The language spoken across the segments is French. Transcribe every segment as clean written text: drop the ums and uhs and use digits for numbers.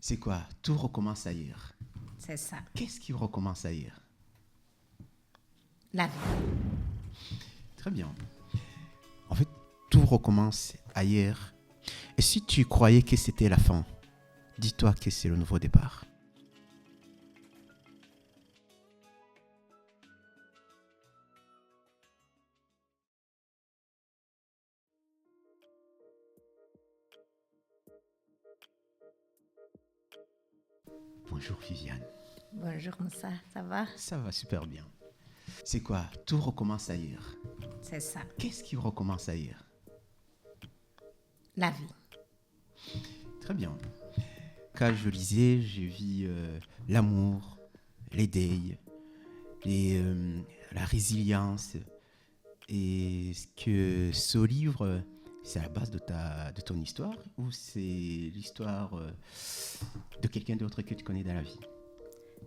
C'est quoi? Tout recommence ailleurs. C'est ça, Qu'est-ce qui recommence ailleurs? la vie. Très bien. En fait, tout recommence ailleurs. Et si tu croyais que c'était la fin, dis-toi que c'est le nouveau départ. Bonjour Viviane. Bonjour Moussa, ça va? Ça va super bien. C'est quoi? Tout recommence ailleurs. C'est ça, Qu'est-ce qui recommence ailleurs? la vie. Très bien. Quand je lisais, j'ai vu l'amour, les deuils, la résilience. Et est-ce que ce livre, c'est à la base de ton histoire ou c'est l'histoire de quelqu'un d'autre que tu connais dans la vie?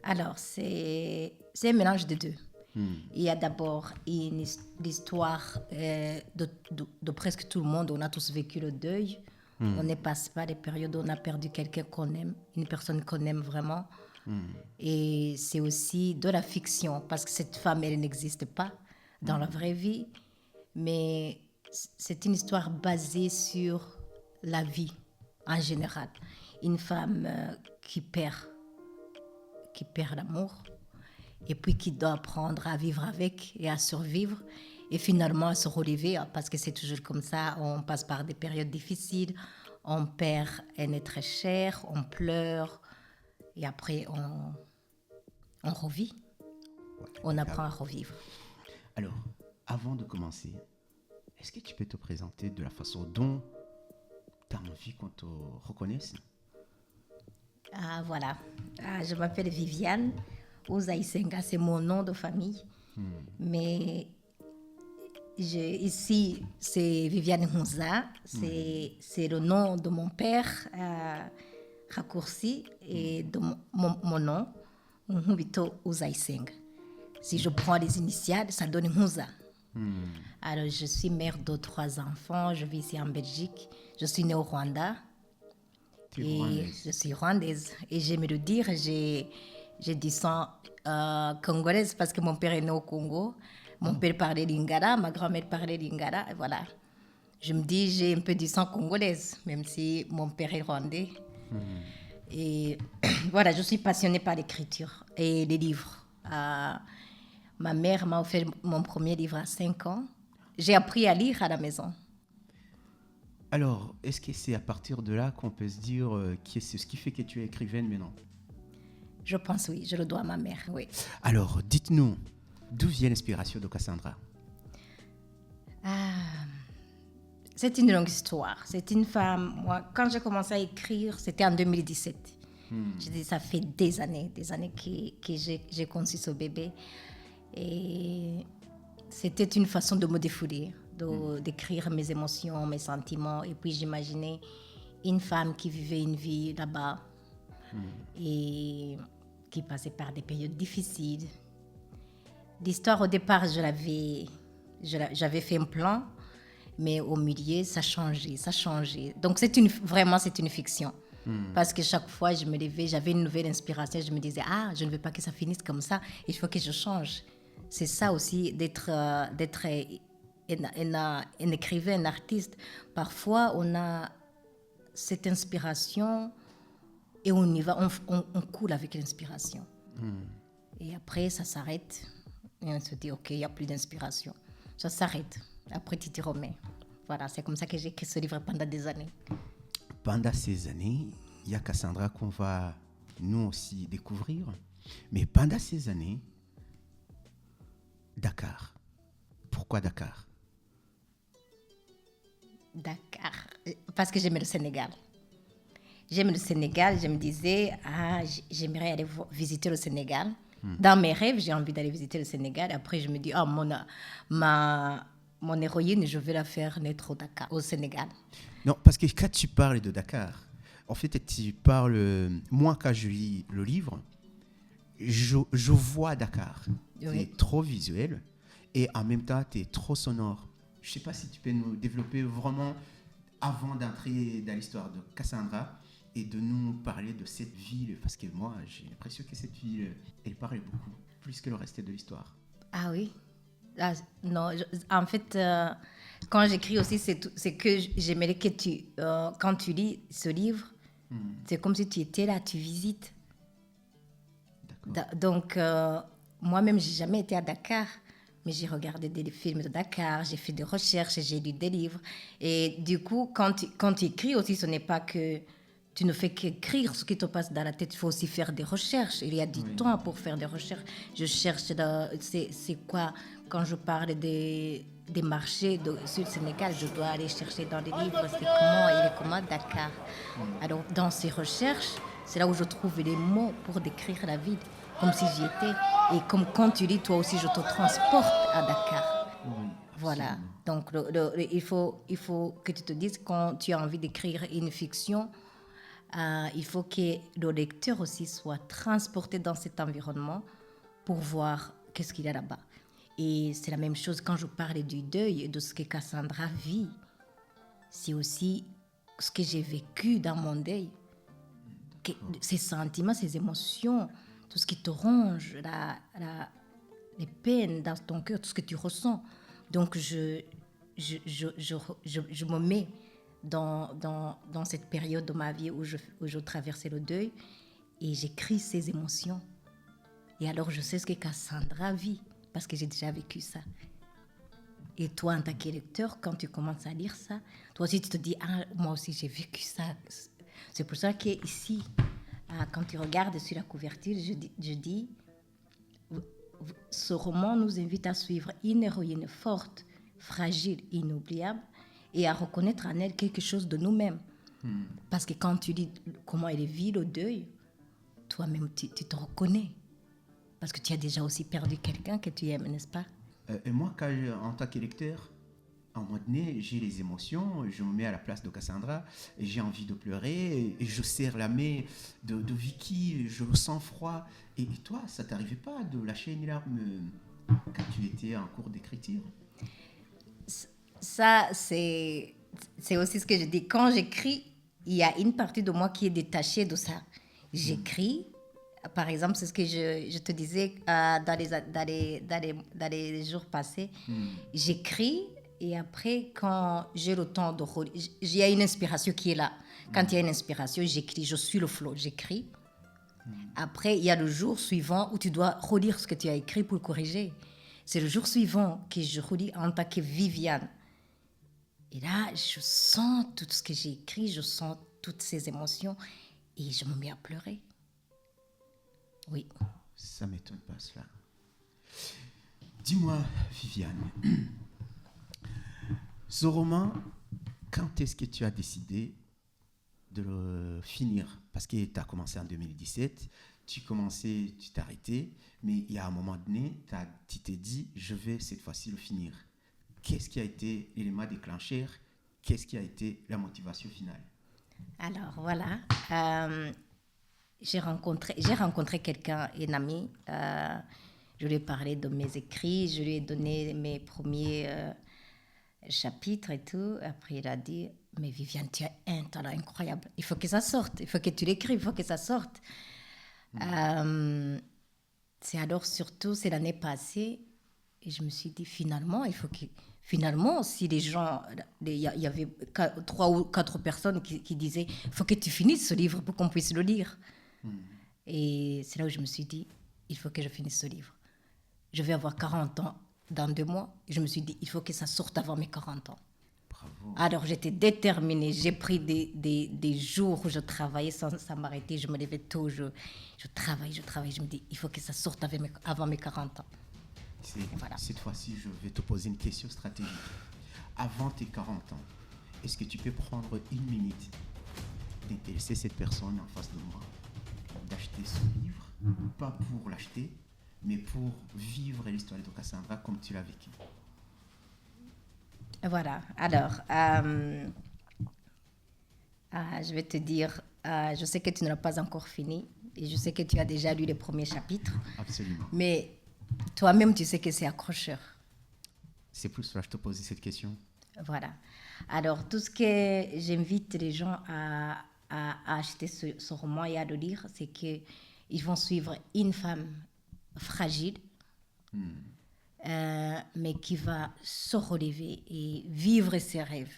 Alors, c'est un mélange de deux. Hmm. Il y a d'abord l'histoire de presque tout le monde. On a tous vécu le deuil. On est passé par des périodes où on a perdu quelqu'un qu'on aime, une personne qu'on aime vraiment. Et c'est aussi de la fiction, parce que cette femme, elle n'existe pas dans la vraie vie. Mais c'est une histoire basée sur la vie en général. Une femme qui perd l'amour et puis qui doit apprendre à vivre avec et à survivre et finalement à se relever, parce que c'est toujours comme ça, on passe par des périodes difficiles, on perd un être cher, on pleure et après on revit, on apprend à revivre. Alors, avant de commencer, est-ce que tu peux te présenter de la façon dont tu as envie qu'on te reconnaisse? Ah voilà, je m'appelle Viviane Ouzaïsenga, c'est mon nom de famille, mais ici, c'est Viviane Mouza, c'est le nom de mon père raccourci et de mon nom, Nhubito Ouzaïsenga. Si je prends les initiales, ça donne Mouza. Alors, je suis mère de 3 enfants, je vis ici en Belgique, je suis née au Rwanda. Tu es Et rwandaise. je suis rwandaise. Et j'aime le dire, j'ai du sang congolaise parce que mon père est né au Congo. Mon père parlait lingala, ma grand-mère parlait lingala. Et voilà. Je me dis, j'ai un peu du sang congolaise, même si mon père est rwandais. Et voilà, je suis passionnée par l'écriture et les livres. Ma mère m'a offert mon premier livre à 5 ans. J'ai appris à lire à la maison. Alors, est-ce que c'est à partir de là qu'on peut se dire que c'est ce qui fait que tu es écrivaine maintenant? Je pense oui, je le dois à ma mère, oui. Alors, dites-nous, d'où vient l'inspiration de Cassandra? C'est une longue histoire. C'est une femme. Moi, quand j'ai commencé à écrire, c'était en 2017. Je dis, ça fait des années que j'ai conçu ce bébé. Et c'était une façon de me défouler, d'écrire mes émotions, mes sentiments. Et puis j'imaginais une femme qui vivait une vie là-bas et qui passait par des périodes difficiles. L'histoire, au départ, j'avais fait un plan, mais au milieu, ça changeait. Donc, vraiment, c'est une fiction. Parce que chaque fois, je me levais, j'avais une nouvelle inspiration, je me disais, je ne veux pas que ça finisse comme ça, il faut que je change. C'est ça aussi, d'être un écrivain, un artiste. Parfois, on a cette inspiration et on y va, on coule avec l'inspiration. Et après, ça s'arrête. Et on se dit, OK, il n'y a plus d'inspiration. Ça s'arrête. Après, tu te remets. Voilà, c'est comme ça que j'ai écrit ce livre pendant des années. Pendant ces années, il y a Cassandra qu'on va nous aussi découvrir. Mais pendant ces années, Dakar. Pourquoi Dakar? Dakar. Parce que j'aimais le Sénégal. J'aime le Sénégal. Je me disais, j'aimerais aller visiter le Sénégal. Dans mes rêves, j'ai envie d'aller visiter le Sénégal. Après, je me dis, mon héroïne, je vais la faire naître au Dakar, au Sénégal. Non, parce que quand tu parles de Dakar, en fait, tu parles. Moi, quand je lis le livre, je vois Dakar. Oui. C'est trop visuel et en même temps, tu es trop sonore. Je ne sais pas si tu peux nous développer vraiment avant d'entrer dans l'histoire de Cassandra et de nous parler de cette ville, parce que moi, j'ai l'impression que cette ville, elle parle beaucoup, plus que le reste de l'histoire. Ah oui. Ah, non, en fait, quand j'écris aussi, c'est que j'aimerais que quand tu lis ce livre, c'est comme si tu étais là, tu visites. D'accord. Donc, moi-même, j'ai jamais été à Dakar, mais j'ai regardé des films de Dakar, j'ai fait des recherches, j'ai lu des livres. Et du coup, quand tu écris aussi, ce n'est pas que tu ne fais qu'écrire ce qui te passe dans la tête, il faut aussi faire des recherches. Il y a du temps pour faire des recherches. Je cherche, c'est quoi, quand je parle des marchés sur le Sénégal, je dois aller chercher dans les livres, il est comment Dakar. Alors, dans ces recherches, c'est là où je trouve les mots pour décrire la ville, comme si j'y étais. Et comme quand tu lis, toi aussi, je te transporte à Dakar. Oui, Voilà. Donc, il faut que tu te dises, quand tu as envie d'écrire une fiction, il faut que le lecteur aussi soit transporté dans cet environnement pour voir qu'est-ce qu'il y a là-bas. Et c'est la même chose quand je parlais du deuil et de ce que Cassandra vit. C'est aussi ce que j'ai vécu dans mon deuil. Ces sentiments, ces émotions, tout ce qui te ronge, les peines dans ton cœur, tout ce que tu ressens. Donc, je me mets dans cette période de ma vie où je traversais le deuil et j'écris ces émotions. Et alors, je sais ce que Cassandra vit parce que j'ai déjà vécu ça. Et toi, en tant que lecteur, quand tu commences à lire ça, toi aussi, tu te dis, ah, moi aussi, j'ai vécu ça. C'est pour ça qu'ici, quand tu regardes sur la couverture, je dis, ce roman nous invite à suivre une héroïne forte, fragile, inoubliable, et à reconnaître en elle quelque chose de nous-mêmes. Parce que quand tu lis comment elle vit le deuil, toi-même, tu te reconnais. Parce que tu as déjà aussi perdu quelqu'un que tu aimes, n'est-ce pas? Et moi, en tant que lecteur, à un moment donné, j'ai les émotions, je me mets à la place de Cassandra, et j'ai envie de pleurer, et je serre la main de Vicky, je le sens froid. Et toi, ça t'arrivait pas de lâcher une larme quand tu étais en cours d'écriture? Ça, c'est aussi ce que je dis. Quand j'écris, il y a une partie de moi qui est détachée de ça. J'écris, par exemple, c'est ce que je te disais dans les jours passés. J'écris et après, quand j'ai le temps de relire, il y a une inspiration qui est là. Quand il y a une inspiration, j'écris, je suis le flot, j'écris. Après, il y a le jour suivant où tu dois relire ce que tu as écrit pour corriger. C'est le jour suivant que je relis en tant que Viviane. Et là, je sens tout ce que j'ai écrit, je sens toutes ces émotions et je me mets à pleurer. Oui. Ça ne m'étonne pas, cela. Dis-moi, Viviane, ce roman, quand est-ce que tu as décidé de le finir? Parce que tu as commencé en 2017, tu t'es arrêté, mais il y a un moment donné, tu t'es dit, je vais cette fois-ci le finir. Qu'est-ce qui a été l'élément déclencheur? Qu'est-ce qui a été la motivation finale? Alors, voilà. J'ai rencontré quelqu'un, un ami. Je lui ai parlé de mes écrits, je lui ai donné mes premiers chapitres et tout. Après, il a dit, mais Viviane, tu as un talent incroyable. Il faut que ça sorte. Il faut que tu l'écrives, il faut que ça sorte. C'est alors surtout, c'est l'année passée, et je me suis dit, finalement, si les gens, il y avait 3 ou 4 personnes qui disaient, il faut que tu finisses ce livre pour qu'on puisse le lire. Et c'est là où je me suis dit, il faut que je finisse ce livre. Je vais avoir 40 ans dans 2 mois. Et je me suis dit, il faut que ça sorte avant mes 40 ans. Bravo. Alors j'étais déterminée. J'ai pris des jours où je travaillais sans m'arrêter. Je me levais tôt, je travaille. Je me dis, il faut que ça sorte avant mes 40 ans. Voilà. Cette fois-ci, je vais te poser une question stratégique. Avant tes 40 ans, est-ce que tu peux prendre une minute d'intéresser cette personne en face de moi, d'acheter ce livre, pas pour l'acheter, mais pour vivre l'histoire de Cassandra comme tu l'as vécu? Voilà. Alors, je vais te dire, je sais que tu ne l'as pas encore fini et je sais que tu as déjà lu les premiers chapitres. Absolument. Mais toi-même, tu sais que c'est accrocheur. C'est pour cela que je te posais cette question. Voilà. Alors, tout ce que j'invite les gens à acheter ce roman et à le lire, c'est qu'ils vont suivre une femme fragile, mais qui va se relever et vivre ses rêves.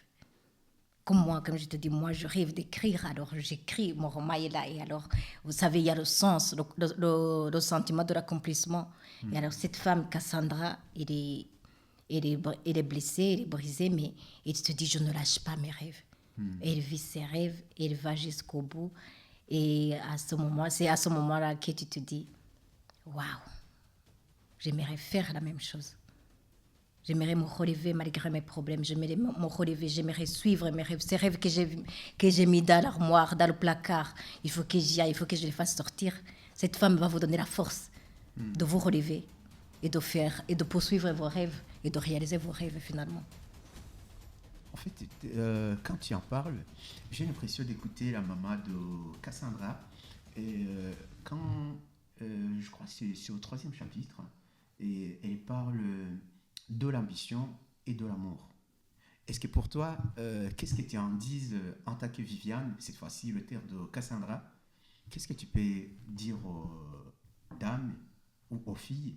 Comme moi, comme je te dis, moi je rêve d'écrire, alors j'écris, mon roman est là, et alors, vous savez, il y a le sens, le sentiment de l'accomplissement. Et alors cette femme, Cassandra, elle est blessée, elle est brisée, mais elle se dit, je ne lâche pas mes rêves. Elle vit ses rêves, elle va jusqu'au bout. Et c'est à ce moment-là que tu te dis, waouh, j'aimerais faire la même chose. J'aimerais me relever malgré mes problèmes. J'aimerais me relever, j'aimerais suivre mes rêves. Ces rêves que j'ai mis dans l'armoire, dans le placard. Il faut que j'y aille, il faut que je les fasse sortir. Cette femme va vous donner la force de vous relever et de poursuivre vos rêves et de réaliser vos rêves finalement. En fait, quand tu en parles, j'ai l'impression d'écouter la maman de Cassandra. Et quand, je crois que c'est au 3e chapitre, et elle parle de l'ambition et de l'amour. Est-ce que pour toi, qu'est-ce que tu en dises en tant que Viviane, cette fois-ci le terme de Cassandra, qu'est-ce que tu peux dire aux dames ou aux filles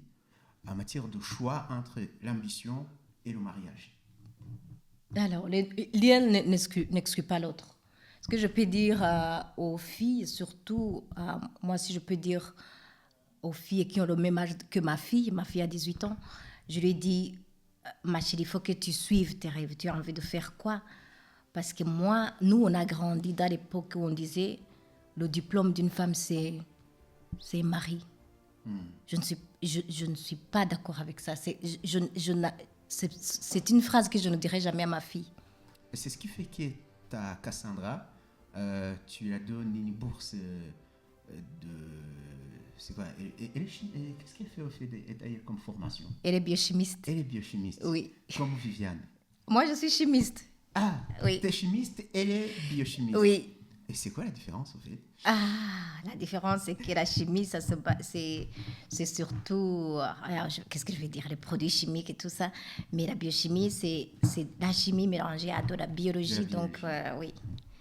en matière de choix entre l'ambition et le mariage? Alors, l'un n'exclut pas l'autre. Ce que je peux dire aux filles, surtout, moi, si je peux dire aux filles qui ont le même âge que ma fille a 18 ans, je lui dis, ma chérie, il faut que tu suives tes rêves. Tu as envie de faire quoi? Parce que nous, on a grandi dans l'époque où on disait, le diplôme d'une femme, c'est mari. Je ne suis pas d'accord avec ça. C'est une phrase que je ne dirai jamais à ma fille. C'est ce qui fait que ta Cassandra, tu lui as donné une bourse de... C'est quoi? Qu'est-ce qu'elle fait au fait d'ailleurs comme formation? Elle est biochimiste. Elle est biochimiste. Oui. Comme Viviane. Moi, je suis chimiste. Ah, oui. Tu es chimiste, elle est biochimiste. Oui. Et c'est quoi la différence, au fait? La différence, c'est que la chimie, c'est surtout, qu'est-ce que je vais dire, les produits chimiques et tout ça. Mais la biochimie, c'est la chimie mélangée à de la biologie. Donc, oui.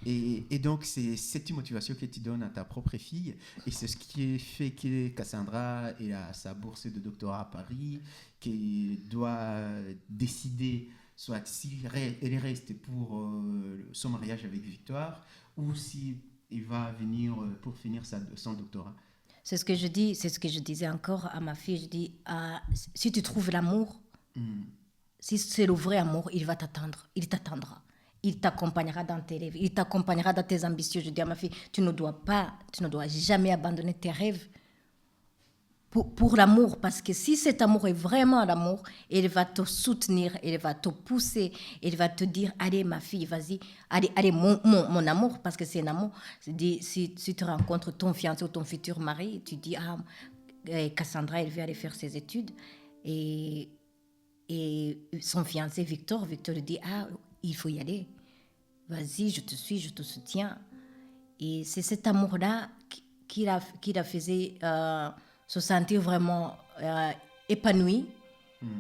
Et donc, c'est cette motivation que tu donnes à ta propre fille. Et c'est ce qui fait que Cassandra a sa bourse de doctorat à Paris, qu'elle doit décider soit si elle reste pour son mariage avec Victoire, ou si il va venir pour finir son doctorat. C'est ce que je dis, c'est ce que je disais encore à ma fille. Je dis, si tu trouves l'amour, si c'est le vrai amour, il va t'attendre, il t'attendra. Il t'accompagnera dans tes rêves, il t'accompagnera dans tes ambitions. Je dis à ma fille, tu ne dois jamais abandonner tes rêves pour l'amour, parce que si cet amour est vraiment l'amour, il va te soutenir, il va te pousser, il va te dire, allez ma fille, vas-y, allez mon amour, parce que c'est un amour. Si tu rencontres ton fiancé ou ton futur mari, tu dis, Cassandra, elle veut aller faire ses études, et son fiancé Victor lui dit, il faut y aller, vas-y, je te suis, je te soutiens. Et c'est cet amour-là qui la faisait se sentir vraiment épanoui,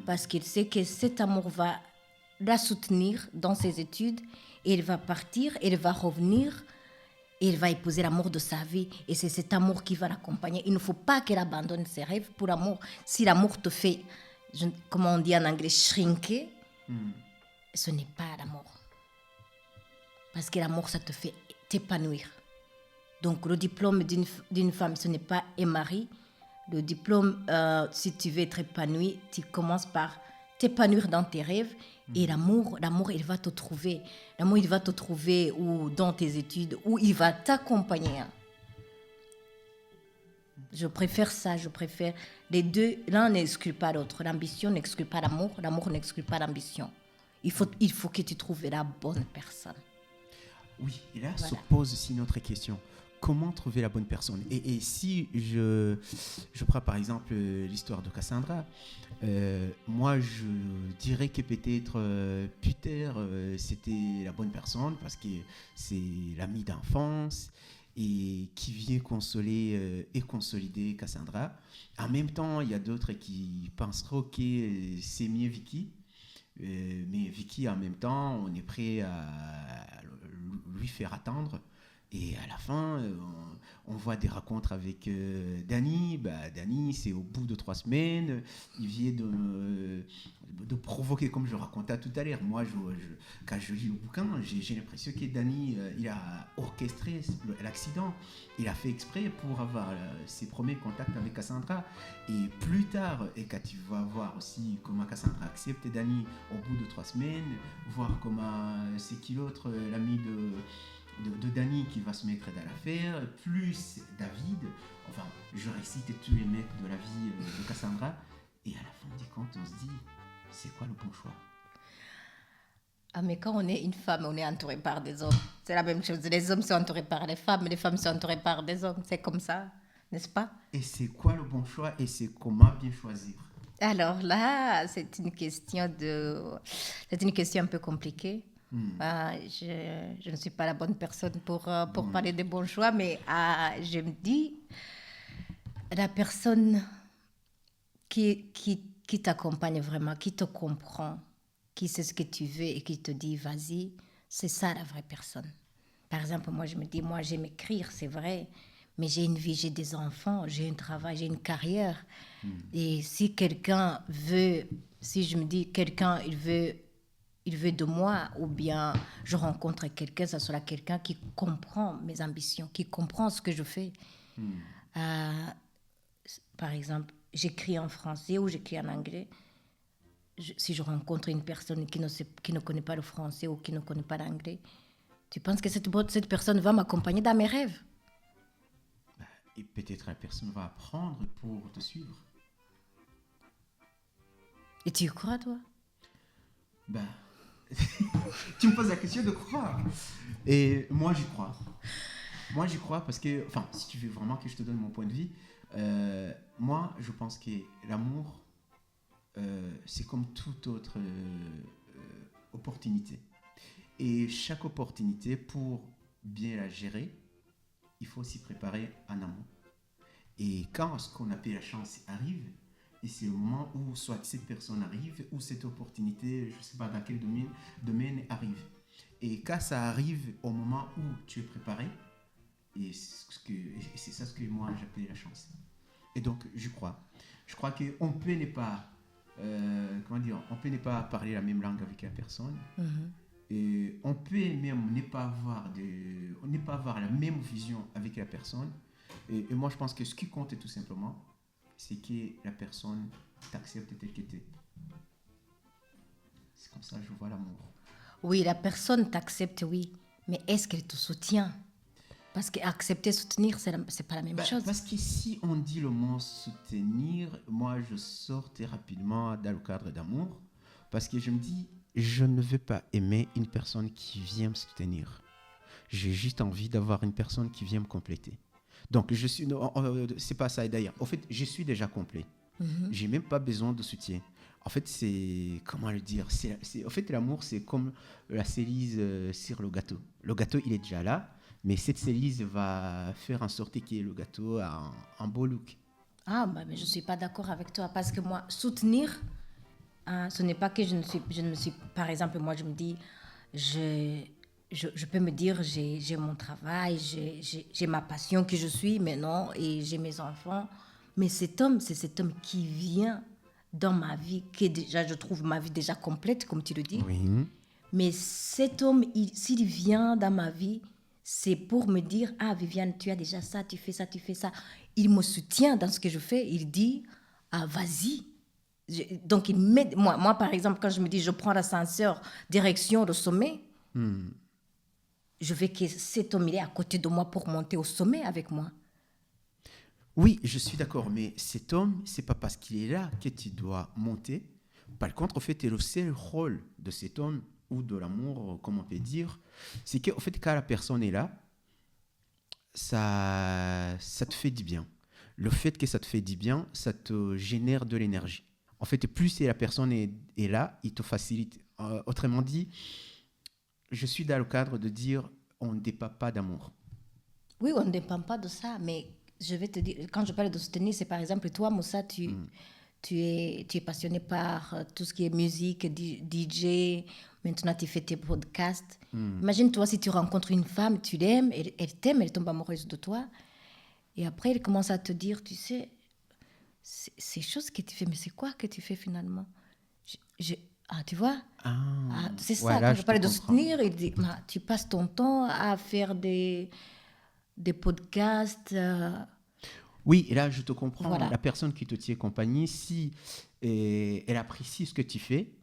parce qu'il sait que cet amour va la soutenir dans ses études, et elle va partir, elle va revenir, et elle va épouser l'amour de sa vie. Et c'est cet amour qui va l'accompagner. Il ne faut pas qu'elle abandonne ses rêves pour l'amour. Si l'amour te fait, comme on dit en anglais, shrinker, ce n'est pas l'amour. Parce que l'amour, ça te fait t'épanouir. Donc, le diplôme d'une femme, ce n'est pas un mari. Le diplôme, si tu veux être épanoui, tu commences par t'épanouir dans tes rêves. Et l'amour, il va te trouver. L'amour, il va te trouver ou dans tes études, ou il va t'accompagner. Je préfère ça, les deux. L'un n'exclut pas l'autre. L'ambition n'exclut pas l'amour, l'amour n'exclut pas l'ambition. Il faut que tu trouves la bonne personne. Oui, et là se pose aussi une autre question. Comment trouver la bonne personne? Et si je prends par exemple l'histoire de Cassandra, moi je dirais que peut-être Peter c'était la bonne personne parce que c'est l'ami d'enfance et qui vient consoler et consolider Cassandra. En même temps, il y a d'autres qui penseront que c'est mieux Vicky. Mais Vicky, en même temps, on est prêt à lui faire attendre. Et à la fin, on voit des rencontres avec Danny. Danny, c'est au bout de 3 semaines. Il vient de provoquer, comme je racontais tout à l'heure. Moi, quand je lis le bouquin, j'ai l'impression que Danny, il a orchestré l'accident. Il a fait exprès pour avoir ses premiers contacts avec Cassandra. Et plus tard, et quand tu vas voir aussi comment Cassandra accepte Danny au bout de 3 semaines, voir comment c'est qui l'autre, l'ami de Danny qui va se mettre dans l'affaire, plus David, enfin, je récite tous les mecs de la vie de Cassandra, et à la fin du compte, on se dit, c'est quoi le bon choix? Ah, mais quand on est une femme, on est entouré par des hommes. C'est la même chose. Les hommes sont entourés par les femmes sont entourées par des hommes. C'est comme ça, n'est-ce pas? Et c'est quoi le bon choix et c'est comment bien choisir? Alors là, c'est une question un peu compliquée. Je ne suis pas la bonne personne pour parler des bons choix, mais je me dis, la personne qui t'accompagne vraiment, qui te comprend, qui sait ce que tu veux et qui te dit vas-y, c'est ça la vraie personne. Par exemple, moi je me dis, moi j'aime écrire, c'est vrai, mais j'ai une vie, j'ai des enfants, j'ai un travail, j'ai une carrière. Et si quelqu'un veut, si je me dis quelqu'un il veut de moi, ou bien je rencontre quelqu'un, ça sera quelqu'un qui comprend mes ambitions, qui comprend ce que je fais. Par exemple, j'écris en français ou j'écris en anglais. Si je rencontre une personne qui ne connaît pas le français ou qui ne connaît pas l'anglais, tu penses que cette personne va m'accompagner dans mes rêves? Et peut-être la personne va apprendre pour te suivre. Et tu y crois, toi? Tu me poses la question de croire. Et moi, j'y crois. Moi, j'y crois parce que, enfin, si tu veux vraiment que je te donne mon point de vue, moi, je pense que l'amour, c'est comme toute autre opportunité. Et chaque opportunité, pour bien la gérer, il faut s'y préparer en amont. Et quand ce qu'on appelle la chance arrive, et c'est le moment où soit cette personne arrive, ou cette opportunité, je ne sais pas dans quel domaine arrive. Et quand ça arrive au moment où tu es préparé, et c'est ça ce que moi j'appelle la chance. Et donc, je crois qu'on peut ne pas, on peut ne pas parler la même langue avec la personne. Et on peut même ne pas avoir la même vision avec la personne. Et moi, je pense que ce qui compte tout simplement, c'est que la personne t'accepte tel que t'es. C'est comme ça que je vois l'amour. Oui, la personne t'accepte, oui. Mais est-ce qu'elle te soutient? Parce qu'accepter, soutenir, c'est pas la même chose. Parce que si on dit le mot soutenir, moi, je sors très rapidement dans le cadre d'amour. Parce que je me dis, je ne veux pas aimer une personne qui vient me soutenir. J'ai juste envie d'avoir une personne qui vient me compléter. Donc, c'est pas ça d'ailleurs. En fait, je suis déjà complet. J'ai même pas besoin de soutien. En fait, comment le dire, en fait, l'amour, c'est comme la cerise sur le gâteau. Le gâteau, il est déjà là, mais cette cerise va faire en sorte que le gâteau a un beau look. Mais je suis pas d'accord avec toi parce que moi, soutenir, ce n'est pas que je ne me suis, par exemple, moi, je me dis, je peux me dire, j'ai mon travail, j'ai ma passion que je suis maintenant et j'ai mes enfants. Mais cet homme, c'est cet homme qui vient dans ma vie, qui est déjà, je trouve ma vie déjà complète, comme tu le dis. Oui. Mais cet homme, s'il vient dans ma vie, c'est pour me dire, Viviane, tu as déjà ça, tu fais ça, tu fais ça. Il me soutient dans ce que je fais. Il dit, vas-y. Donc, il m'aide. Moi, par exemple, quand je me dis, je prends l'ascenseur, direction le sommet, je veux que cet homme, il est à côté de moi pour monter au sommet avec moi. Oui, je suis d'accord, mais cet homme, c'est pas parce qu'il est là que tu dois monter. Par contre, en fait, le seul rôle de cet homme, ou de l'amour, comme on peut dire, c'est qu'en fait, quand la personne est là, ça te fait du bien. Le fait que ça te fait du bien, ça te génère de l'énergie. En fait, plus la personne est là, il te facilite. Autrement dit, je suis dans le cadre de dire, on ne dépend pas d'amour. Oui, on ne dépend pas de ça, mais je vais te dire, quand je parle de soutenir, c'est par exemple, toi, Moussa, tu tu es passionné par tout ce qui est musique, DJ, maintenant tu fais tes podcasts. Imagine-toi si tu rencontres une femme, tu l'aimes, elle t'aime, elle tombe amoureuse de toi. Et après, elle commence à te dire, tu sais, ces choses que tu fais, mais c'est quoi que tu fais finalement? Ah, tu vois? C'est Ouais, ça, là, quand je je te parlais de comprends. soutenir, il dit, tu passes ton temps à faire des podcasts. Oui, et là, je te comprends. Voilà. La personne qui te tient compagnie, si elle apprécie ce que tu fais,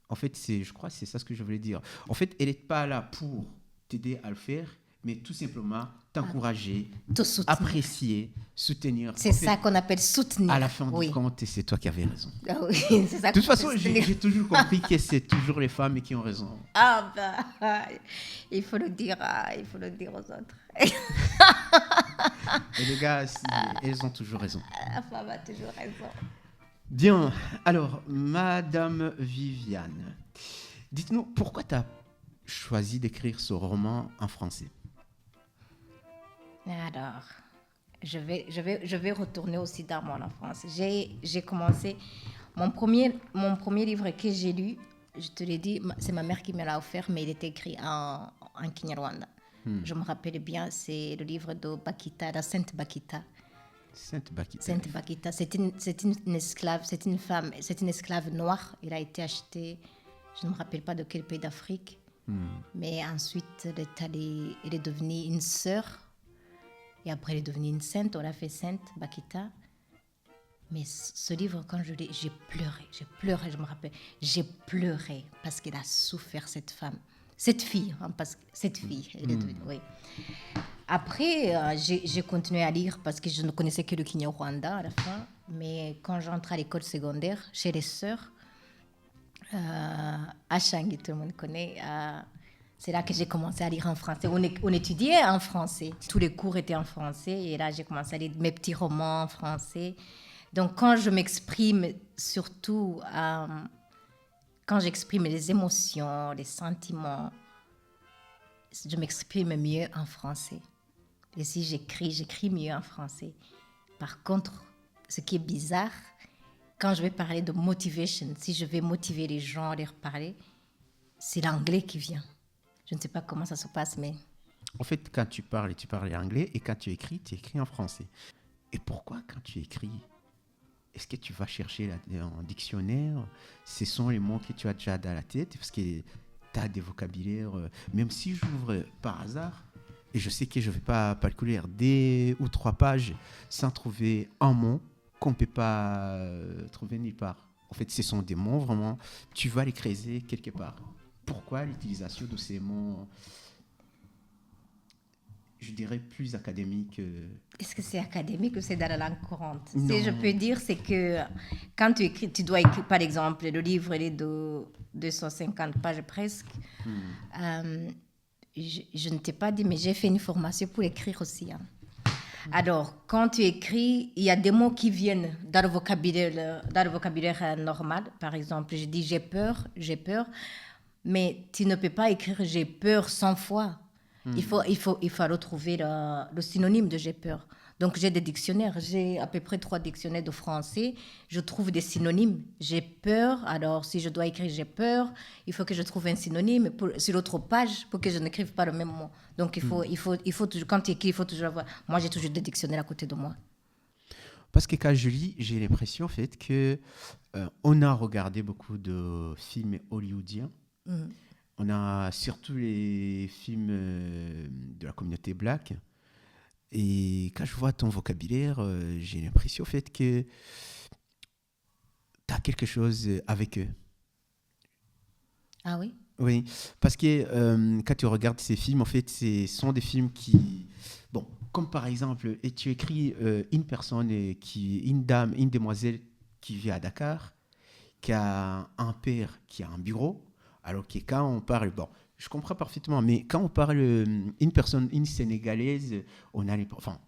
en fait, je crois que c'est ça ce que je voulais dire. En fait, elle n'est pas là pour t'aider à le faire, mais tout simplement t'encourager, Te soutenir. apprécier, soutenir. C'est En fait, ça qu'on appelle soutenir. à la fin du Oui. compte, c'est toi qui avais raison. Ah oui, c'est ça De toute qu'on façon, appelle soutenir. j'ai toujours compris que c'est toujours les femmes qui ont raison. Ah ben, il faut le dire aux autres. Et les gars, elles ont toujours raison. La femme a toujours raison. Bien, alors, Madame Viviane, dites-nous, pourquoi tu as choisi d'écrire ce roman en français? Alors, je vais retourner aussi dans mon enfance. J'ai commencé, mon premier livre que j'ai lu, je te l'ai dit, c'est ma mère qui me l'a offert, mais il était écrit en Kinyarwanda. Je me rappelle bien, c'est le livre de Bakita, la Sainte Bakita. Sainte Bakita. Sainte Bakita, c'est une esclave, c'est une femme, c'est une esclave noire. Elle a été achetée, je ne me rappelle pas de quel pays d'Afrique, mais ensuite elle est devenue une sœur. Et après, elle est devenue une sainte, on l'a fait sainte, Bakita. Mais ce livre, quand je l'ai, j'ai pleuré, je me rappelle. J'ai pleuré parce qu'elle a souffert, cette femme. Cette fille, parce que cette fille, elle est devenue, oui. Après, j'ai continué à lire parce que je ne connaissais que le Kinyarwanda à la fin. Mais quand j'entre à l'école secondaire, chez les sœurs, à Changi, tout le monde connaît, c'est là que j'ai commencé à lire en français. On étudiait en français. Tous les cours étaient en français. Et là, j'ai commencé à lire mes petits romans en français. Donc, quand je m'exprime, surtout quand j'exprime les émotions, les sentiments, je m'exprime mieux en français. Et si j'écris mieux en français. Par contre, ce qui est bizarre, quand je vais parler de motivation, si je vais motiver les gens à leur parler, c'est l'anglais qui vient. Je ne sais pas comment ça se passe, mais... En fait, quand tu parles anglais, et quand tu écris en français. Et pourquoi, quand tu écris, est-ce que tu vas chercher en dictionnaire? Ce sont les mots que tu as déjà dans la tête, parce que tu as des vocabulaires. Même si j'ouvre par hasard, et je sais que je ne vais pas parcourir 2 ou 3 pages sans trouver un mot qu'on ne peut pas trouver nulle part. En fait, ce sont des mots, vraiment, tu vas les creuser quelque part. Pourquoi l'utilisation de ces mots, je dirais, plus académiques? Est-ce que c'est académique ou c'est dans la langue courante? Non. Si je peux dire, c'est que quand tu écris, tu dois écrire, par exemple, le livre il est de 250 pages presque. Je ne t'ai pas dit, mais j'ai fait une formation pour écrire aussi. Hein. Alors, quand tu écris, il y a des mots qui viennent dans le vocabulaire normal. Par exemple, je dis j'ai peur, mais tu ne peux pas écrire j'ai peur 100 fois. Il faut retrouver le synonyme de j'ai peur. Donc, j'ai des dictionnaires. J'ai à peu près 3 dictionnaires de français. Je trouve des synonymes. J'ai peur. Alors, si je dois écrire j'ai peur, il faut que je trouve un synonyme sur l'autre page pour que je n'écrive pas le même mot. Donc, il faut toujours, quand tu écris, il faut toujours avoir... Moi, j'ai toujours des dictionnaires à côté de moi. Parce que quand je lis, j'ai l'impression en fait, qu'on a regardé beaucoup de films hollywoodiens. On a surtout les films de la communauté black. Et quand je vois ton vocabulaire, j'ai l'impression en fait que tu as quelque chose avec eux. Ah oui? Oui, parce que quand tu regardes ces films, en fait, ce sont des films qui... Bon, comme par exemple, et tu écris une personne, une dame, une demoiselle qui vit à Dakar, qui a un père qui a un bureau, alors que quand on parle... Bon, je comprends parfaitement, mais quand on parle une personne, une Sénégalaise, on a les... Enfin,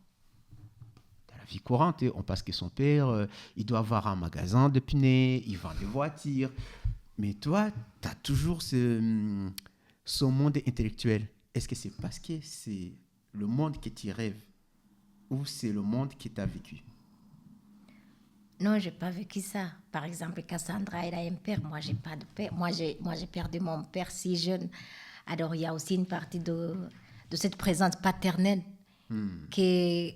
dans la vie courante, on pense que son père, il doit avoir un magasin de pneus, il vend des voitures... Mais toi, tu as toujours ce monde intellectuel. Est-ce que c'est parce que c'est le monde que tu rêves ou c'est le monde que tu as vécu? Non, j'ai pas vécu ça. Par exemple, Cassandra, elle a un père. Moi, j'ai pas de père. Moi, j'ai perdu mon père si jeune. Alors, il y a aussi une partie de cette présence paternelle que,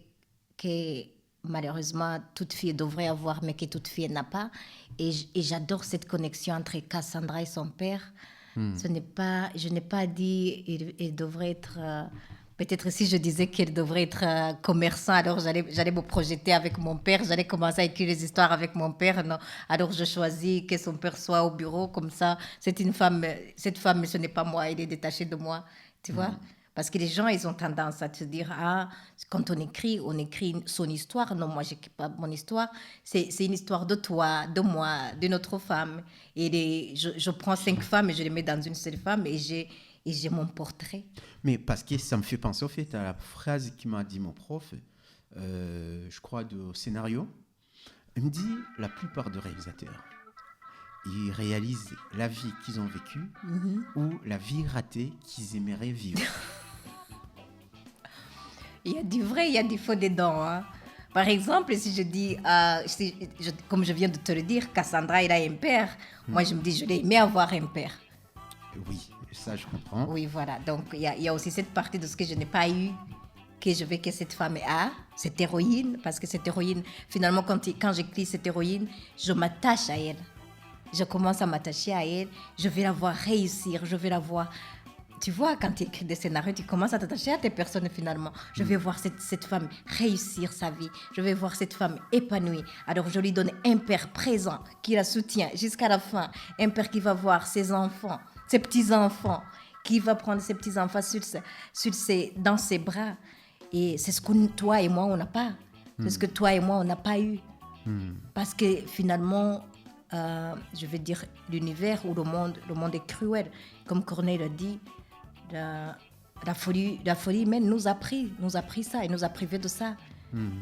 que malheureusement toute fille devrait avoir, mais que toute fille n'a pas. Et j'adore cette connexion entre Cassandra et son père. Je n'ai pas dit il devrait être. Peut-être si je disais qu'elle devrait être commerçant, alors j'allais me projeter avec mon père, j'allais commencer à écrire les histoires avec mon père. Non. Alors je choisis que son père soit au bureau, comme ça, cette femme, ce n'est pas moi, elle est détachée de moi, tu vois. Parce que les gens, ils ont tendance à te dire, ah, quand on écrit son histoire. Non, moi, je n'écris pas mon histoire. C'est une histoire de toi, de moi, de notre femme. Et je prends 5 femmes et je les mets dans une seule femme et j'ai mon portrait. Mais parce que ça me fait penser au fait à la phrase qui m'a dit mon prof, je crois, de scénario. Il me dit, la plupart des réalisateurs, ils réalisent la vie qu'ils ont vécue ou la vie ratée qu'ils aimeraient vivre. Il y a du vrai, il y a du faux dedans. Hein. Par exemple, si je dis, comme je viens de te le dire, Cassandra, elle a un père. Moi, je me dis, je l'ai aimé avoir un père. Oui, ça, je comprends. Oui, voilà. Donc, il y a aussi cette partie de ce que je n'ai pas eu, que je veux que cette femme a, cette héroïne. Parce que cette héroïne, finalement, quand j'écris cette héroïne, je m'attache à elle. Je commence à m'attacher à elle. Je vais la voir réussir. Je vais la voir... Tu vois, quand tu écris des scénarios, tu commences à t'attacher à tes personnes finalement. Je vais voir cette femme réussir sa vie. Je vais voir cette femme épanouie. Alors, je lui donne un père présent qui la soutient jusqu'à la fin. Un père qui va voir ses enfants, ses petits-enfants, qui va prendre ses petits-enfants dans ses bras. Et c'est ce que toi et moi, on n'a pas. C'est ce que toi et moi, on n'a pas eu. Parce que finalement, je veux dire, l'univers ou le monde est cruel. Comme Corneille l'a dit, la folie humaine nous a pris ça et nous a privés de ça.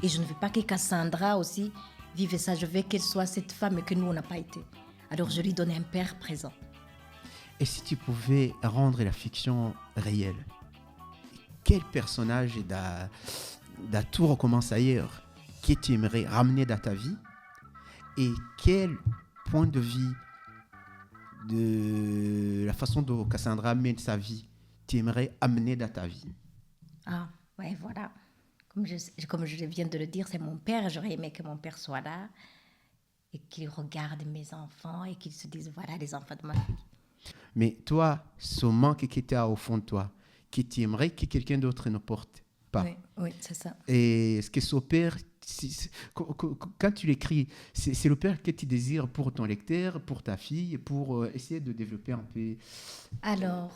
Et je ne veux pas que Cassandra aussi vive ça. Je veux qu'elle soit cette femme que nous, on n'a pas été. Alors, je lui donne un père présent. Et si tu pouvais rendre la fiction réelle, quel personnage tout recommence ailleurs que tu aimerais ramener dans ta vie et quel point de vue de la façon dont Cassandra mène sa vie tu aimerais amener dans ta vie? Ah, ouais, voilà. Comme je viens de le dire, c'est mon père. J'aurais aimé que mon père soit là et qu'il regarde mes enfants et qu'il se dise, voilà les enfants de ma fille. Mais toi, ce manque qui était au fond de toi, que tu aimerais que quelqu'un d'autre ne porte pas. Oui, c'est ça. Et ce que s'opère, quand tu l'écris, c'est le père que tu désires pour ton lecteur, pour ta fille, pour essayer de développer un peu. Alors,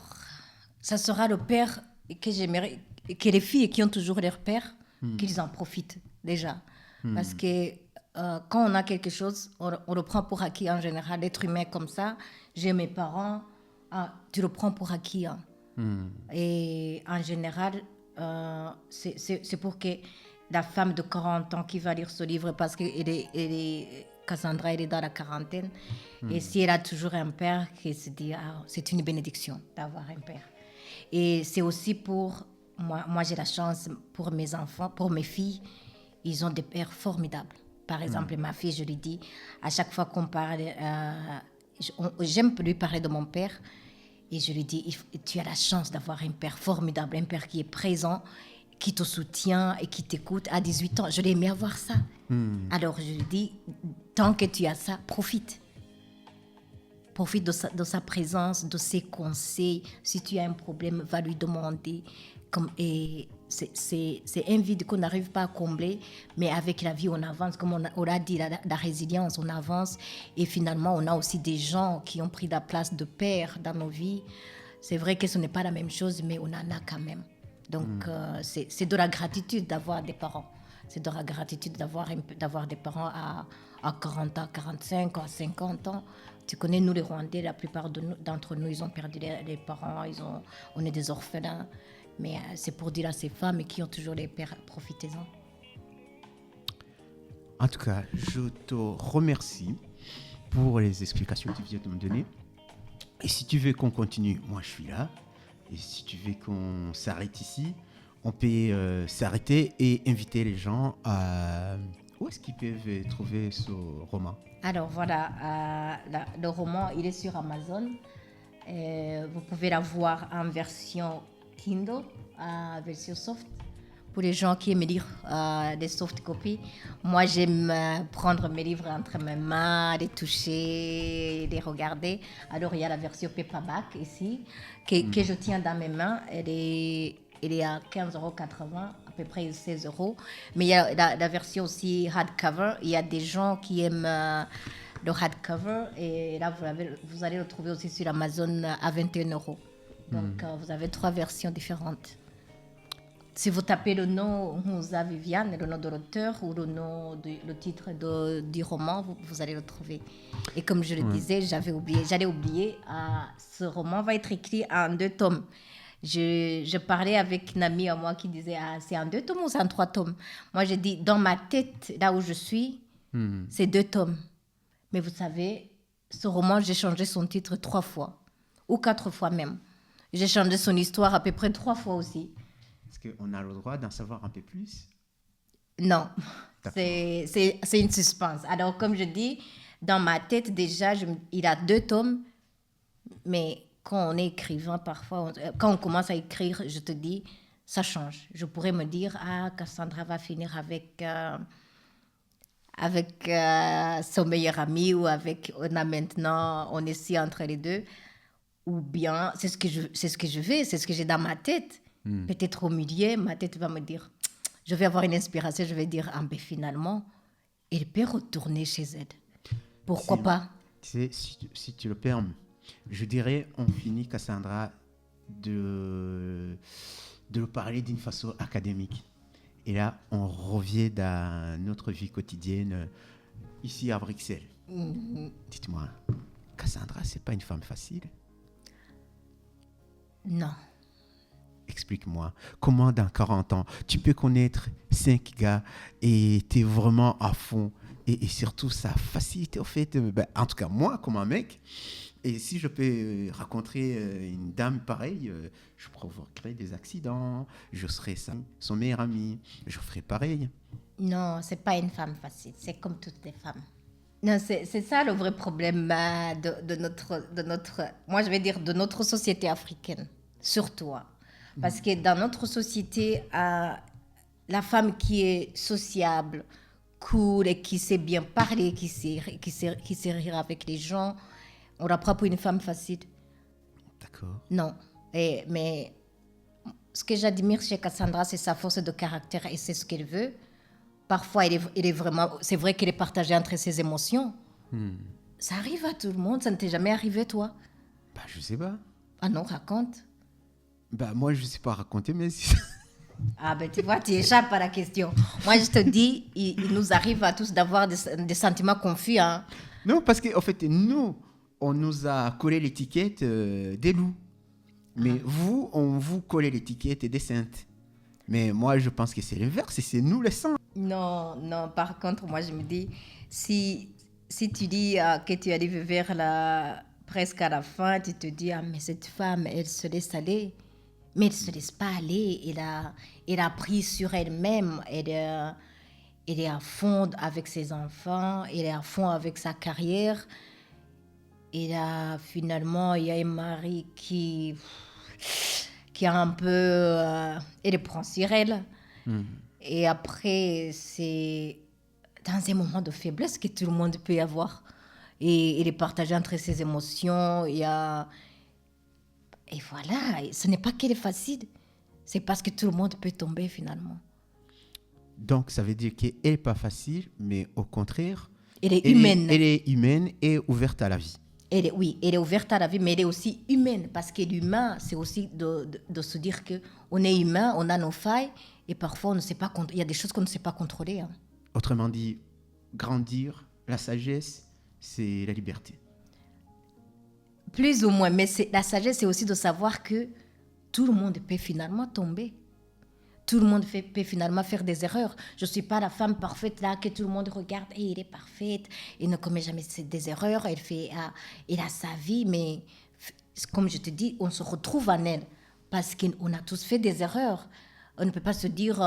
ça sera le père que j'aimerais, que les filles qui ont toujours leur père, qu'ils en profitent déjà. Parce que quand on a quelque chose, on le prend pour acquis en général. L'être humain comme ça, j'ai mes parents, tu le prends pour acquis. Hein. Et en général, c'est pour que la femme de 40 ans qui va lire ce livre, parce que Cassandra, elle est dans la quarantaine, et si elle a toujours un père, qui se dit, c'est une bénédiction d'avoir un père. Et c'est aussi pour moi, j'ai la chance pour mes enfants, pour mes filles, ils ont des pères formidables. Par exemple, ma fille, je lui dis, à chaque fois qu'on parle, j'aime lui parler de mon père, et je lui dis, tu as la chance d'avoir un père formidable, un père qui est présent, qui te soutient et qui t'écoute. À 18 ans, je l'ai aimé avoir ça. Alors je lui dis, tant que tu as ça, profite. Profite de sa présence, de ses conseils. Si tu as un problème, va lui demander. Et c'est un vide qu'on n'arrive pas à combler, mais avec la vie, on avance. Comme on l'a dit, la résilience, on avance. Et finalement, on a aussi des gens qui ont pris la place de père dans nos vies. C'est vrai que ce n'est pas la même chose, mais on en a quand même. Donc, c'est de la gratitude d'avoir des parents. C'est de la gratitude d'avoir des parents à 40 ans, 45 ans, 50 ans. Tu connais, nous les Rwandais, la plupart d'entre nous, ils ont perdu les parents, on est des orphelins. Mais c'est pour dire à ces femmes qui ont toujours les pères, profitez-en. En tout cas, je te remercie pour les explications que tu viens de me donner. Et si tu veux qu'on continue, moi je suis là. Et si tu veux qu'on s'arrête ici, on peut s'arrêter et inviter les gens où est-ce qu'ils peuvent trouver ce roman? Alors voilà, le roman, il est sur Amazon. Vous pouvez l'avoir en version Kindle, version soft. Pour les gens qui aiment lire des soft copies, moi j'aime prendre mes livres entre mes mains, les toucher, les regarder. Alors il y a la version paperback ici, que je tiens dans mes mains. Elle est à 15,80 €, à peu près 16 €. Mais il y a la version aussi hardcover. Il y a des gens qui aiment le hardcover. Et là, vous allez le trouver aussi sur Amazon à 21 €. Donc, vous avez 3 versions différentes. Si vous tapez le nom Moussa Viviane, le nom de l'auteur ou le titre du roman, vous allez le trouver. Et comme je le disais, j'allais oublier, ce roman va être écrit en 2 tomes. Je parlais avec une amie à moi qui disait c'est en 2 tomes ou c'est en 3 tomes. Moi, j'ai dit, dans ma tête, là où je suis, c'est 2 tomes. Mais vous savez, ce roman, j'ai changé son titre 3 fois, ou 4 fois même. J'ai changé son histoire à peu près 3 fois aussi. Est-ce qu'on a le droit d'en savoir un peu plus? Non, c'est une suspense. Alors, comme je dis, dans ma tête, déjà, il a 2 tomes, mais quand on est écrivain, parfois, quand on commence à écrire, je te dis, ça change. Je pourrais me dire, Cassandra va finir avec son meilleur ami ou on est ici entre les deux. Ou bien, c'est ce que je fais, c'est ce que j'ai dans ma tête. Peut-être au milieu, ma tête va me dire, je vais avoir une inspiration, je vais dire, mais finalement, elle peut retourner chez elle. Pourquoi pas? Si tu le permets, je dirais, on finit, Cassandra, de le parler d'une façon académique. Et là, on revient dans notre vie quotidienne, ici à Bruxelles. Dites-moi, Cassandra, c'est pas une femme facile? Non. Explique-moi, comment dans 40 ans, tu peux connaître 5 gars et tu es vraiment à fond et surtout ça facilite au fait, en tout cas moi comme un mec, et si je peux rencontrer une dame pareille, je provoquerai des accidents, je serai son meilleur ami, je ferai pareil. Non, c'est pas une femme facile, c'est comme toutes les femmes. Non, c'est ça le vrai problème de notre, moi je vais dire de notre société africaine, surtout. Parce que dans notre société, la femme qui est sociable, cool et qui sait bien parler, qui sait rire avec les gens, on la prend pour une femme facile. D'accord. Non. Mais ce que j'admire chez Cassandra, c'est sa force de caractère et c'est ce qu'elle veut. Parfois, c'est vrai qu'elle est partagée entre ses émotions. Ça arrive à tout le monde, ça ne t'est jamais arrivé, toi? Je sais pas. Ah non, raconte. Moi, je sais pas raconter, mais... Tu vois, tu échappes à la question. Moi, je te dis, il nous arrive à tous d'avoir des sentiments confus. Hein. Non, parce qu'en fait, nous, on nous a collé l'étiquette des loups. Mais vous, on vous collait l'étiquette des saintes. Mais moi, je pense que c'est l'inverse, c'est nous les saints. Non, par contre, moi, je me dis, si tu dis que tu arrives vers presque à la fin, tu te dis, mais cette femme, elle se laisse aller. Mais elle ne se laisse pas aller. Elle a pris sur elle-même. Elle est à fond avec ses enfants. Elle est à fond avec sa carrière. Et là, finalement, il y a un mari qui a un peu... elle prend sur elle. Et après, c'est dans un moment de faiblesse que tout le monde peut avoir. Et elle est partagée entre ses émotions. Et voilà, ce n'est pas qu'elle est facile, c'est parce que tout le monde peut tomber finalement. Donc, ça veut dire qu'elle n'est pas facile, mais au contraire... Elle est humaine. Elle est humaine et ouverte à la vie. Oui, elle est ouverte à la vie, mais elle est aussi humaine, parce que l'humain, c'est aussi de se dire qu'on est humain, on a nos failles, et parfois, on ne sait pas, il y a des choses qu'on ne sait pas contrôler. Hein. Autrement dit, grandir, la sagesse, c'est la liberté. Plus ou moins, mais la sagesse, c'est aussi de savoir que tout le monde peut finalement tomber. Tout le monde peut finalement faire des erreurs. Je ne suis pas la femme parfaite là que tout le monde regarde et elle est parfaite. Elle ne commet jamais des erreurs. Elle a sa vie, mais comme je te dis, on se retrouve en elle parce qu'on a tous fait des erreurs. On ne peut pas se dire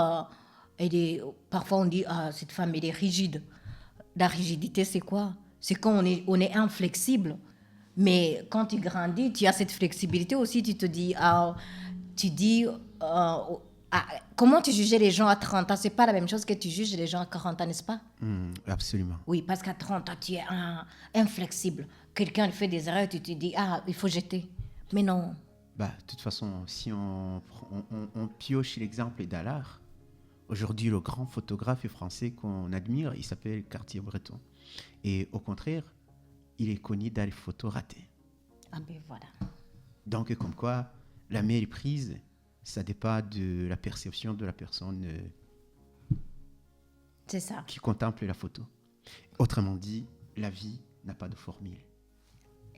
Parfois, on dit, ah, cette femme, elle est rigide. La rigidité, c'est quoi? C'est quand on est inflexible. Mais quand tu grandis, tu as cette flexibilité aussi. Tu te dis, comment tu jugeais les gens à 30 ans? C'est pas la même chose que tu juges les gens à 40 ans, n'est-ce pas? Absolument. Oui, parce qu'à 30 ans, tu es inflexible. Quelqu'un fait des erreurs, tu te dis, ah, il faut jeter. Mais non. De toute façon, si on pioche l'exemple d'Allard, aujourd'hui, le grand photographe français qu'on admire, il s'appelle Cartier-Bresson. Et au contraire, il est connu dans les photos ratées. Ah ben voilà. Donc, comme quoi, la meilleure prise, ça dépend de la perception de la personne c'est ça. Qui contemple la photo. Autrement dit, la vie n'a pas de formule.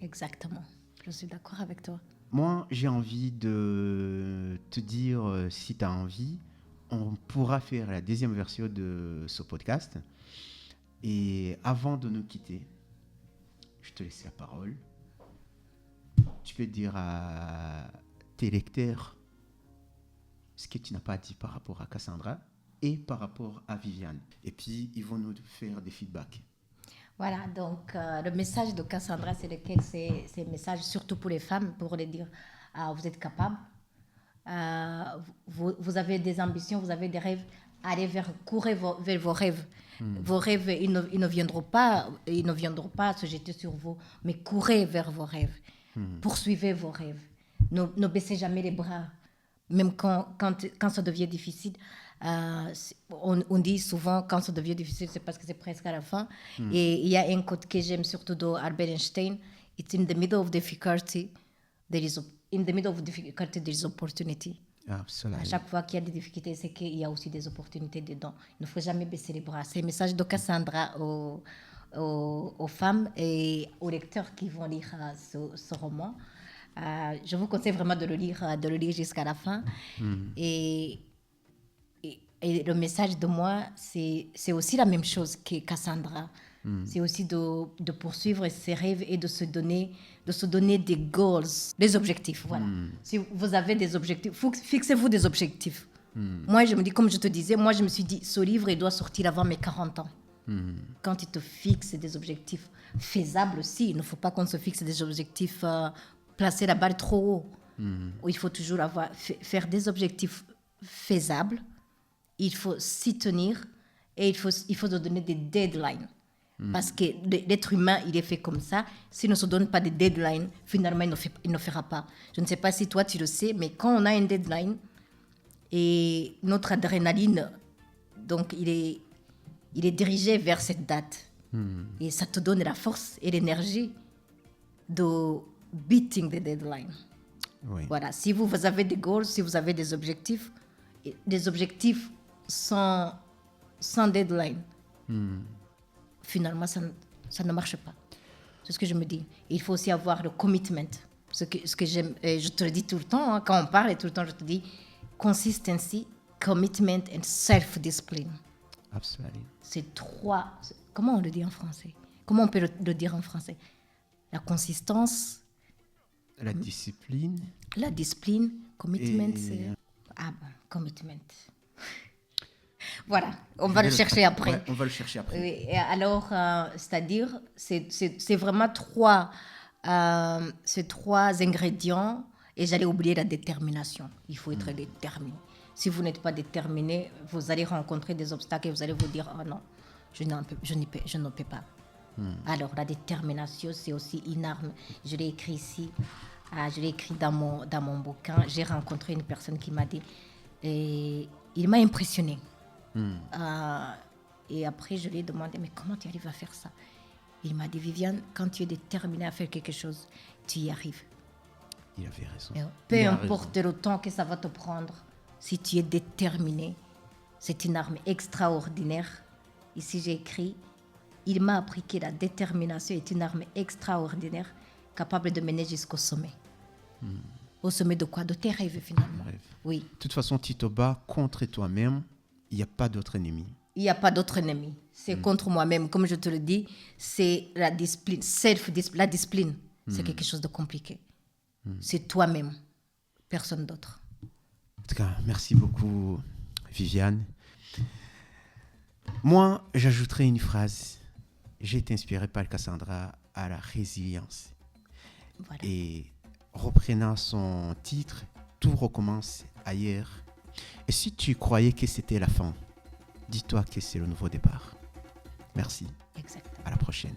Exactement. Je suis d'accord avec toi. Moi, j'ai envie de te dire, si tu as envie, on pourra faire la deuxième version de ce podcast. Et avant de nous quitter, je te laisse la parole. Tu peux dire à tes lecteurs ce que tu n'as pas dit par rapport à Cassandra et par rapport à Viviane. Et puis, ils vont nous faire des feedbacks. Voilà, donc le message de Cassandra, c'est un message surtout pour les femmes, pour les dire, vous êtes capables, vous avez des ambitions, vous avez des rêves, courez vers vos rêves. Vos rêves, ils ne viendront pas se jeter sur vous, mais courez vers vos rêves. Poursuivez vos rêves. Ne baissez jamais les bras, même quand ça devient difficile. On dit souvent quand ça devient difficile, c'est parce que c'est presque à la fin. Et il y a un quote que j'aime surtout d'Albert Einstein. It's in the middle of difficulty, there is opportunity. Absolument. À chaque fois qu'il y a des difficultés, c'est qu'il y a aussi des opportunités dedans. Il ne faut jamais baisser les bras. C'est un message de Cassandra aux femmes et aux lecteurs qui vont lire ce roman. Je vous conseille vraiment de le lire jusqu'à la fin. Et le message de moi, c'est aussi la même chose que Cassandra. C'est aussi de poursuivre ses rêves et de se donner des goals, des objectifs. Voilà. Si vous avez des objectifs, fixez-vous des objectifs. Moi, je me dis, comme je te disais, moi, je me suis dit, ce livre, il doit sortir avant mes 40 ans. Quand tu te fixes des objectifs faisables aussi, il ne faut pas qu'on se fixe des objectifs, placer la barre trop haut. Il faut toujours faire des objectifs faisables. Il faut s'y tenir et il faut se donner des deadlines. Parce que l'être humain, il est fait comme ça. S'il ne se donne pas des deadlines, finalement, il ne fera pas. Je ne sais pas si toi, tu le sais, mais quand on a une deadline, et notre adrénaline, donc, il est dirigé vers cette date. Et ça te donne la force et l'énergie de beating the deadline. Oui. Voilà. Si vous avez des goals, si vous avez des objectifs sans deadline, finalement, ça ne marche pas. C'est ce que je me dis. Il faut aussi avoir le commitment. Ce que j'aime, et je te le dis tout le temps, hein, quand on parle, tout le temps, je te dis consistency, commitment and self-discipline. Absolument. C'est trois. Comment on le dit en français? Comment on peut le dire en français? La consistance. La discipline. La discipline. Commitment, c'est... Ah bon, commitment. Voilà, on va le chercher après. Ouais, on va le chercher après. Oui, et alors, c'est-à-dire, c'est vraiment trois ingrédients. Et j'allais oublier la détermination. Il faut être déterminé. Si vous n'êtes pas déterminé, vous allez rencontrer des obstacles et vous allez vous dire, oh non, je ne peux pas. Alors, la détermination, c'est aussi une arme. Je l'ai écrit ici. Je l'ai écrit dans mon bouquin. J'ai rencontré une personne qui m'a dit, et il m'a impressionné. Et après, je lui ai demandé, mais comment tu arrives à faire ça? Il m'a dit, Viviane, quand tu es déterminée à faire quelque chose, tu y arrives. Il avait raison. Peu importe le temps que ça va te prendre, si tu es déterminé, c'est une arme extraordinaire. Ici, j'ai écrit, il m'a appris que la détermination est une arme extraordinaire capable de mener jusqu'au sommet. Au sommet de quoi? De tes rêves, finalement. Oui. De toute façon, tu te bats contre toi-même. Il n'y a pas d'autre ennemi. Il n'y a pas d'autre ennemi. C'est contre moi-même. Comme je te le dis, c'est la discipline. La discipline, c'est quelque chose de compliqué. C'est toi-même, personne d'autre. En tout cas, merci beaucoup, Viviane. Moi, j'ajouterai une phrase. J'ai été inspiré par Cassandra à la résilience. Voilà. Et reprenant son titre, tout recommence ailleurs. Et si tu croyais que c'était la fin, dis-toi que c'est le nouveau départ. Merci. Exactement. À la prochaine.